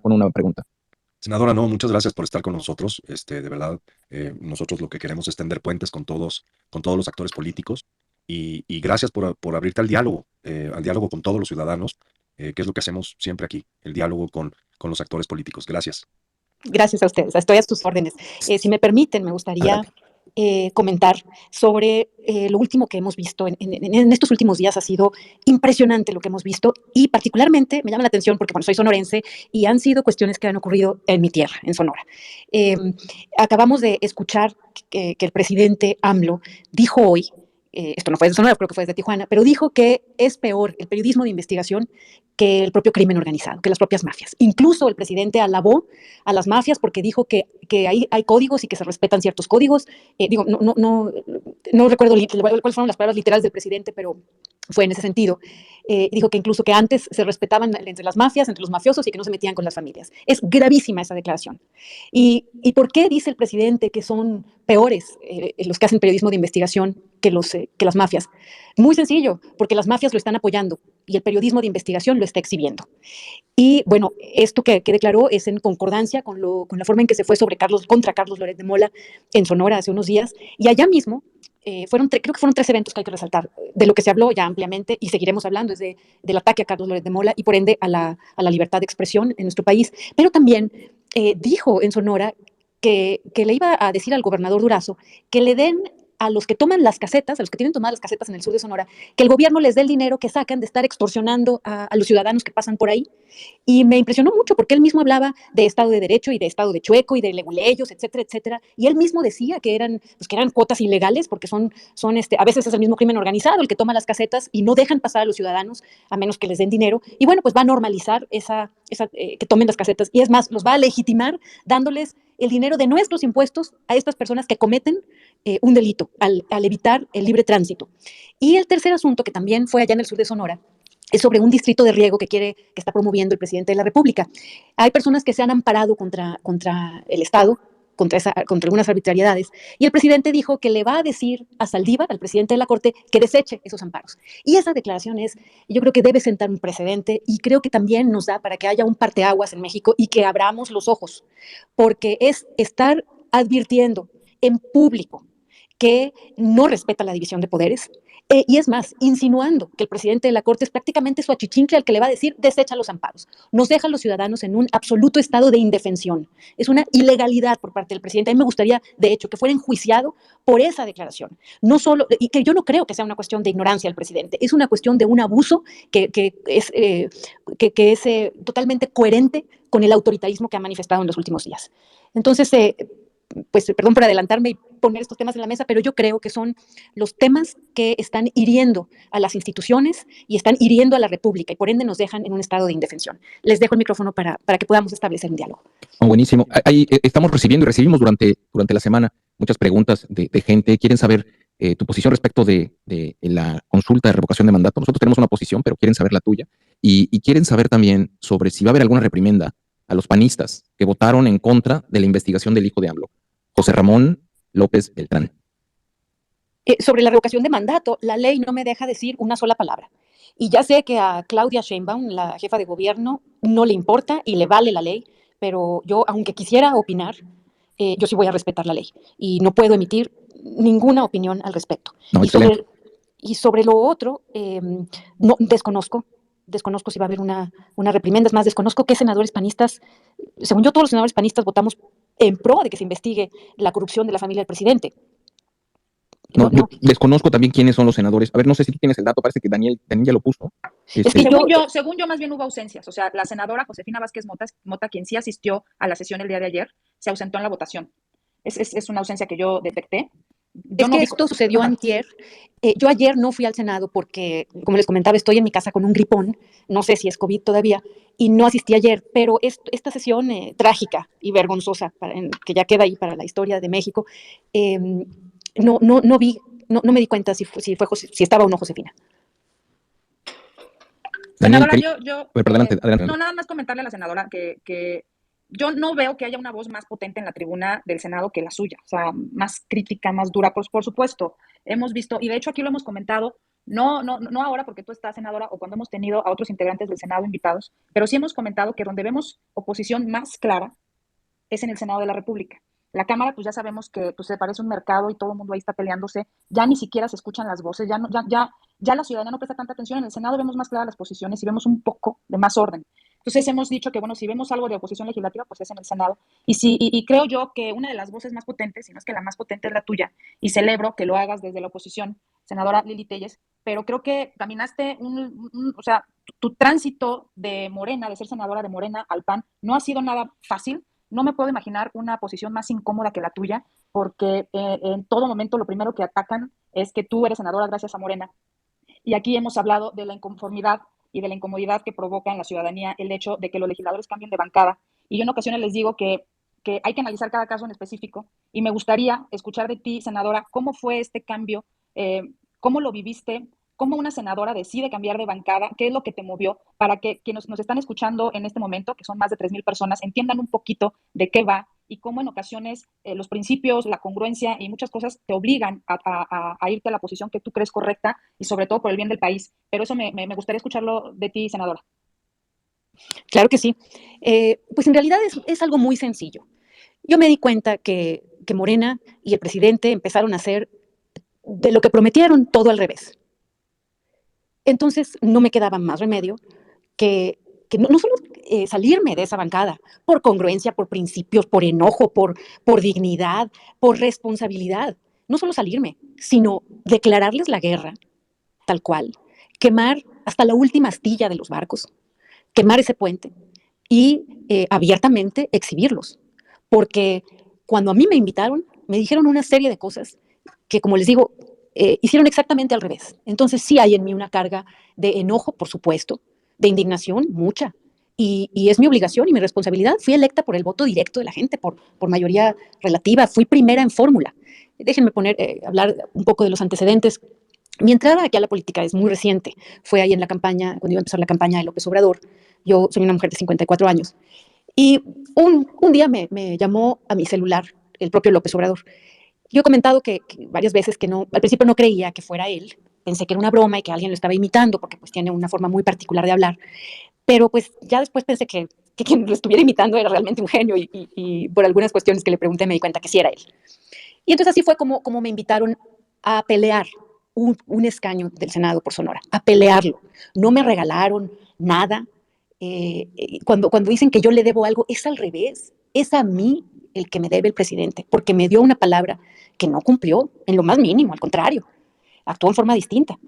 una pregunta. Senadora, no, muchas gracias por estar con nosotros. De verdad, nosotros lo que queremos es tender puentes con todos los actores políticos y gracias por abrirte al diálogo con todos los ciudadanos, que es lo que hacemos siempre aquí, el diálogo con los actores políticos. Gracias. Gracias a ustedes, estoy a sus órdenes. Si me permiten, me gustaría Adelante. comentar sobre lo último que hemos visto en estos últimos días. Ha sido impresionante lo que hemos visto y particularmente me llama la atención porque, bueno, soy sonorense y han sido cuestiones que han ocurrido en mi tierra, en Sonora. Eh, Acabamos de escuchar que el presidente AMLO dijo hoy, esto no fue de Sonora, creo que fue de Tijuana, pero dijo que es peor el periodismo de investigación que el propio crimen organizado, que las propias mafias. Incluso el presidente alabó a las mafias porque dijo que hay códigos y que se respetan ciertos códigos. No recuerdo cuáles fueron las palabras literales del presidente, pero fue en ese sentido. Dijo que incluso que antes se respetaban entre las mafias, entre los mafiosos y que no se metían con las familias. Es gravísima esa declaración. ¿Y por qué dice el presidente que son peores los que hacen periodismo de investigación que las mafias? Muy sencillo, porque las mafias lo están apoyando y el periodismo de investigación lo está exhibiendo. Y bueno, esto que declaró es en concordancia con la forma en que se fue contra Carlos Loret de Mola en Sonora hace unos días. Y allá mismo, creo que fueron 3 eventos que hay que resaltar, de lo que se habló ya ampliamente y seguiremos hablando, del ataque a Carlos Loret de Mola y por ende a la libertad de expresión en nuestro país. Pero también dijo en Sonora que le iba a decir al gobernador Durazo que le den a los que toman las casetas, a los que tienen tomadas las casetas en el sur de Sonora, que el gobierno les dé el dinero que sacan de estar extorsionando a los ciudadanos que pasan por ahí. Y me impresionó mucho porque él mismo hablaba de Estado de Derecho y de Estado de Chueco y de leguleyos, etcétera, etcétera. Y él mismo decía que eran cuotas ilegales porque a veces es el mismo crimen organizado el que toma las casetas y no dejan pasar a los ciudadanos a menos que les den dinero. Y bueno, pues va a normalizar que tomen las casetas. Y es más, los va a legitimar dándoles el dinero de nuestros impuestos a estas personas que cometen un delito al evitar el libre tránsito. Y el tercer asunto, que también fue allá en el sur de Sonora, es sobre un distrito de riego que está promoviendo el presidente de la República. Hay personas que se han amparado contra el Estado, contra algunas arbitrariedades, y el presidente dijo que le va a decir a Saldívar, al presidente de la Corte, que deseche esos amparos. Y esa declaración yo creo que debe sentar un precedente y creo que también nos da para que haya un parteaguas en México y que abramos los ojos, porque es estar advirtiendo en público que no respeta la división de poderes, y es más, insinuando que el presidente de la Corte es prácticamente su achichincle al que le va a decir desecha los amparos. Nos deja a los ciudadanos en un absoluto estado de indefensión. Es una ilegalidad por parte del presidente. A mí me gustaría, de hecho, que fuera enjuiciado por esa declaración. No solo, y que yo no creo que sea una cuestión de ignorancia del presidente, es una cuestión de un abuso que es totalmente coherente con el autoritarismo que ha manifestado en los últimos días. Entonces, pues perdón por adelantarme y poner estos temas en la mesa, pero yo creo que son los temas que están hiriendo a las instituciones y están hiriendo a la República y por ende nos dejan en un estado de indefensión. Les dejo el micrófono para que podamos establecer un diálogo. Oh, buenísimo. Estamos recibiendo y recibimos durante la semana muchas preguntas de gente. Quieren saber tu posición respecto de la consulta de revocación de mandato. Nosotros tenemos una posición, pero quieren saber la tuya. Y quieren saber también sobre si va a haber alguna reprimenda a los panistas que votaron en contra de la investigación del hijo de AMLO, José Ramón López Beltrán. Sobre la revocación de mandato, la ley no me deja decir una sola palabra. Y ya sé que a Claudia Sheinbaum, la jefa de gobierno, no le importa y le vale la ley, pero yo, aunque quisiera opinar, yo sí voy a respetar la ley y no puedo emitir ninguna opinión al respecto. No, Y excelente. sobre lo otro, no, desconozco si va a haber una reprimenda. Es más, desconozco qué senadores panistas, según yo, todos los senadores panistas votamos en pro de que se investigue la corrupción de la familia del presidente. No, yo No. desconozco también quiénes son los senadores. A ver, no sé si tú tienes el dato, parece que Daniel ya lo puso. Es que Según yo, más bien hubo ausencias. O sea, la senadora Josefina Vázquez Mota, quien sí asistió a la sesión el día de ayer, se ausentó en la votación. Es una ausencia que yo detecté. Esto sucedió antier. Yo ayer no fui al Senado porque, como les comentaba, estoy en mi casa con un gripón, no sé si es COVID todavía, y no asistí ayer, pero esta sesión trágica y vergonzosa, que ya queda ahí para la historia de México, no vi, no me di cuenta si estaba o no Josefina. Daniel, Senadora, adelante. No, nada más comentarle a la senadora que yo no veo que haya una voz más potente en la tribuna del Senado que la suya, o sea, más crítica, más dura, por supuesto. Hemos visto, y de hecho aquí lo hemos comentado, No ahora porque tú estás, senadora, o cuando hemos tenido a otros integrantes del Senado invitados, pero sí hemos comentado que donde vemos oposición más clara es en el Senado de la República. La Cámara, pues ya sabemos que pues, se parece un mercado y todo el mundo ahí está peleándose, ya ni siquiera se escuchan las voces, ya la ciudadanía no presta tanta atención. En el Senado vemos más claras las posiciones y vemos un poco de más orden. Entonces hemos dicho que, bueno, si vemos algo de oposición legislativa, pues es en el Senado. Y creo yo que una de las voces más potentes, si no es que la más potente, es la tuya. Y celebro que lo hagas desde la oposición, senadora Lili Telles, pero creo que caminaste o sea, tu tránsito de Morena, de ser senadora de Morena al PAN, no ha sido nada fácil. No me puedo imaginar una posición más incómoda que la tuya, porque en todo momento lo primero que atacan es que tú eres senadora gracias a Morena. Y aquí hemos hablado de la inconformidad y de la incomodidad que provoca en la ciudadanía el hecho de que los legisladores cambien de bancada. Y yo en ocasiones les digo que hay que analizar cada caso en específico. Y me gustaría escuchar de ti, senadora, cómo fue este cambio, cómo lo viviste, cómo una senadora decide cambiar de bancada, qué es lo que te movió, para que quienes nos están escuchando en este momento, que son más de 3,000 personas, entiendan un poquito de qué va y cómo en ocasiones los principios, la congruencia y muchas cosas te obligan a irte a la posición que tú crees correcta y sobre todo por el bien del país. Pero eso me gustaría escucharlo de ti, senadora. Claro que sí. Pues en realidad es algo muy sencillo. Yo me di cuenta que Morena y el presidente empezaron a hacer de lo que prometieron todo al revés. Entonces no me quedaba más remedio que no solo salirme de esa bancada por congruencia, por principios, por enojo, por dignidad, por responsabilidad. No solo salirme, sino declararles la guerra, tal cual, quemar hasta la última astilla de los barcos, quemar ese puente y abiertamente exhibirlos. Porque cuando a mí me invitaron, me dijeron una serie de cosas que, como les digo, hicieron exactamente al revés. Entonces sí hay en mí una carga de enojo, por supuesto, de indignación, mucha. Y es mi obligación y mi responsabilidad. Fui electa por el voto directo de la gente, por mayoría relativa. Fui primera en fórmula. Déjenme hablar un poco de los antecedentes. Mi entrada aquí a la política es muy reciente. Fue ahí en la campaña, cuando iba a empezar la campaña de López Obrador. Yo soy una mujer de 54 años. Y un día me llamó a mi celular el propio López Obrador. Yo he comentado que varias veces que no, al principio no creía que fuera él. Pensé que era una broma y que alguien lo estaba imitando porque pues tiene una forma muy particular de hablar. Pero pues ya después pensé que quien lo estuviera imitando era realmente un genio y por algunas cuestiones que le pregunté me di cuenta que sí era él. Y entonces así fue como me invitaron a pelear un escaño del Senado por Sonora, a pelearlo. No me regalaron nada. Cuando dicen que yo le debo algo, es al revés. Es a mí el que me debe el presidente, porque me dio una palabra que no cumplió en lo más mínimo, al contrario, actuó en forma distinta.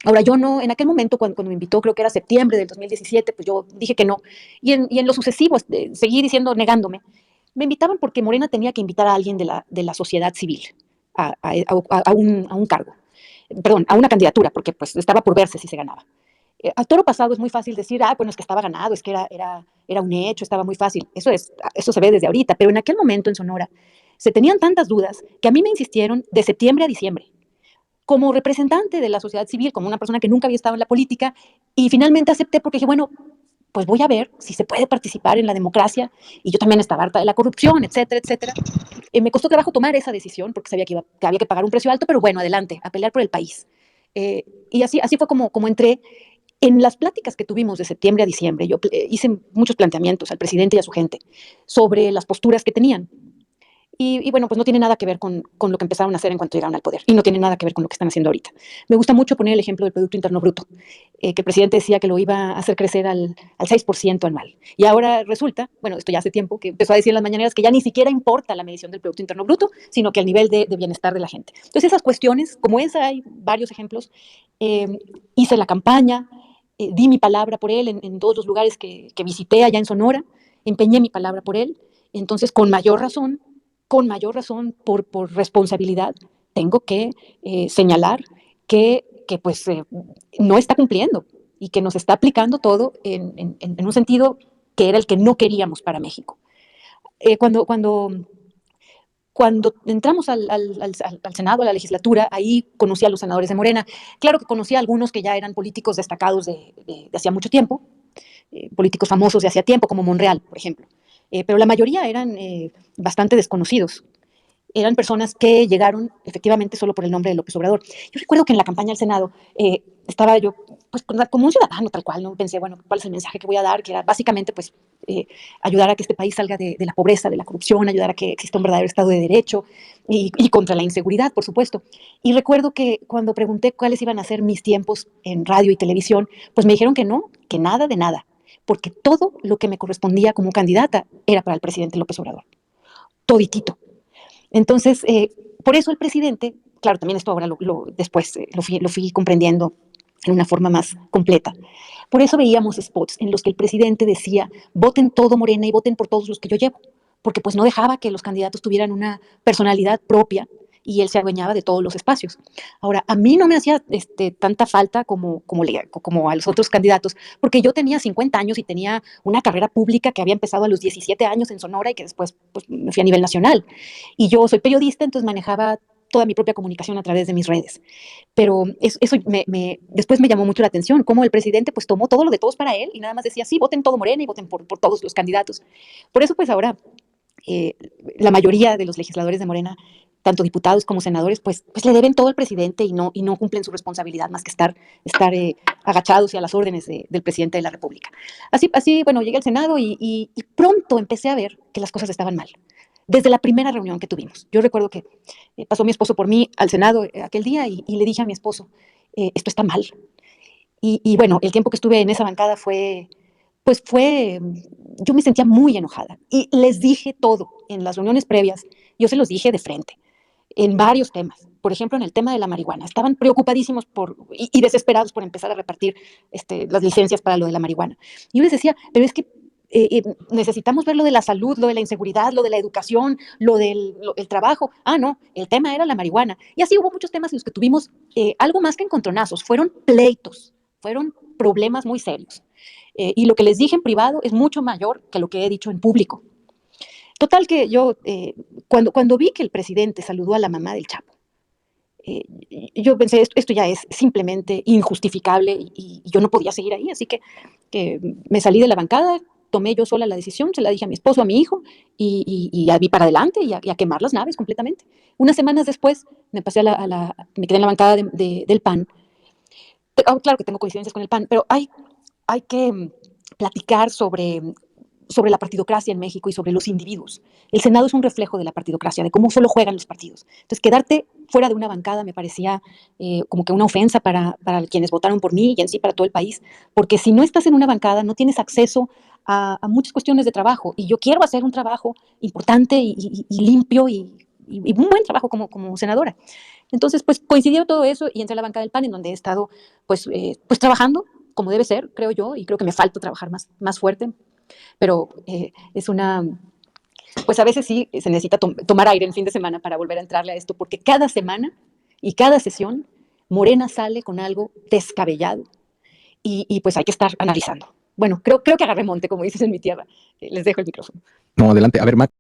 Ahora, yo no, en aquel momento, cuando me invitó, creo que era septiembre del 2017, pues yo dije que no. Y en lo sucesivo, seguí diciendo, negándome. Me invitaban porque Morena tenía que invitar a alguien de la sociedad civil a un cargo. Perdón, a una candidatura, porque pues estaba por verse si se ganaba. A toro pasado es muy fácil decir, bueno, es que estaba ganado, es que era un hecho, estaba muy fácil. Eso se ve desde ahorita, pero en aquel momento en Sonora se tenían tantas dudas que a mí me insistieron de septiembre a diciembre como representante de la sociedad civil, como una persona que nunca había estado en la política, y finalmente acepté porque dije, bueno, pues voy a ver si se puede participar en la democracia, y yo también estaba harta de la corrupción, etcétera, etcétera. Me costó trabajo tomar esa decisión porque sabía que había que pagar un precio alto, pero bueno, adelante, a pelear por el país. Y así fue como entré. En las pláticas que tuvimos de septiembre a diciembre, yo hice muchos planteamientos al presidente y a su gente sobre las posturas que tenían. Y bueno, pues no tiene nada que ver con lo que empezaron a hacer en cuanto llegaron al poder y no tiene nada que ver con lo que están haciendo ahorita. Me gusta mucho poner el ejemplo del Producto Interno Bruto, que el presidente decía que lo iba a hacer crecer al 6% anual. Y ahora resulta, bueno, esto ya hace tiempo, que empezó a decir en las mañaneras que ya ni siquiera importa la medición del Producto Interno Bruto, sino que el nivel de bienestar de la gente. Entonces esas cuestiones, como esa hay varios ejemplos, hice la campaña, di mi palabra por él en todos los lugares que visité allá en Sonora, empeñé mi palabra por él. Entonces, con mayor razón, por responsabilidad, tengo que señalar que pues no está cumpliendo y que nos está aplicando todo en un sentido que era el que no queríamos para México. Cuando entramos al Senado, a la legislatura, ahí conocí a los senadores de Morena. Claro que conocí a algunos que ya eran políticos destacados de hacía mucho tiempo, políticos famosos de hacía tiempo, como Monreal, por ejemplo. Pero la mayoría eran bastante desconocidos. eran personas que llegaron efectivamente solo por el nombre de López Obrador. Yo recuerdo que en la campaña al Senado estaba yo pues como un ciudadano tal cual, ¿no? Pensé, bueno, ¿cuál es el mensaje que voy a dar? Que era básicamente pues ayudar a que este país salga de la pobreza, de la corrupción, ayudar a que exista un verdadero Estado de Derecho y contra la inseguridad, por supuesto. Y recuerdo que cuando pregunté cuáles iban a ser mis tiempos en radio y televisión, pues me dijeron que no, que nada de nada, porque todo lo que me correspondía como candidata era para el presidente López Obrador, toditito. Entonces, por eso el presidente, claro, también esto ahora después lo fui comprendiendo en una forma más completa. Por eso veíamos spots en los que el presidente decía, voten todo Morena y voten por todos los que yo llevo, porque pues no dejaba que los candidatos tuvieran una personalidad propia y él se adueñaba de todos los espacios. Ahora, a mí no me hacía tanta falta como a los otros candidatos, porque yo tenía 50 años y tenía una carrera pública que había empezado a los 17 años en Sonora y que después pues, me fui a nivel nacional. Y yo soy periodista, entonces manejaba toda mi propia comunicación a través de mis redes. Pero eso después me llamó mucho la atención, cómo el presidente pues tomó todo lo de todos para él y nada más decía, sí, voten todo Morena y voten por todos los candidatos. Por eso pues ahora eh, la mayoría de los legisladores de Morena, tanto diputados como senadores, pues le deben todo al presidente y no cumplen su responsabilidad más que estar agachados y a las órdenes del presidente de la República. Así bueno, llegué al Senado y pronto empecé a ver que las cosas estaban mal. Desde la primera reunión que tuvimos. Yo recuerdo que pasó mi esposo por mí al Senado aquel día y le dije a mi esposo, esto está mal. Bueno, el tiempo que estuve en esa bancada yo me sentía muy enojada y les dije todo en las reuniones previas, yo se los dije de frente, en varios temas. Por ejemplo, en el tema de la marihuana. Estaban preocupadísimos y desesperados por empezar a repartir las licencias para lo de la marihuana. Y yo les decía, pero es que necesitamos ver lo de la salud, lo de la inseguridad, lo de la educación, el trabajo. Ah, no, el tema era la marihuana. Y así hubo muchos temas en los que tuvimos algo más que encontronazos, fueron pleitos, fueron problemas muy serios. Y lo que les dije en privado es mucho mayor que lo que he dicho en público. Total que yo, cuando vi que el presidente saludó a la mamá del Chapo, yo pensé, esto ya es simplemente injustificable y yo no podía seguir ahí, así que me salí de la bancada, tomé yo sola la decisión, se la dije a mi esposo, a mi hijo, y a vi para adelante y a quemar las naves completamente. Unas semanas después me pasé me quedé en la bancada del PAN. Claro que tengo coincidencias con el PAN, pero hay que platicar sobre la partidocracia en México y sobre los individuos. El Senado es un reflejo de la partidocracia, de cómo solo juegan los partidos. Entonces, quedarte fuera de una bancada me parecía como que una ofensa para quienes votaron por mí y en sí para todo el país, porque si no estás en una bancada no tienes acceso a muchas cuestiones de trabajo y yo quiero hacer un trabajo importante y limpio y un buen trabajo como senadora. Entonces, pues coincidió todo eso y entré a la bancada del PAN en donde he estado pues trabajando como debe ser, creo yo, y creo que me falta trabajar más fuerte, pero pues a veces sí se necesita tomar aire el fin de semana para volver a entrarle a esto, porque cada semana y cada sesión Morena sale con algo descabellado y pues hay que estar analizando. Bueno, creo que agarré monte, como dices en mi tierra. Les dejo el micrófono. No, adelante. A ver, Matt.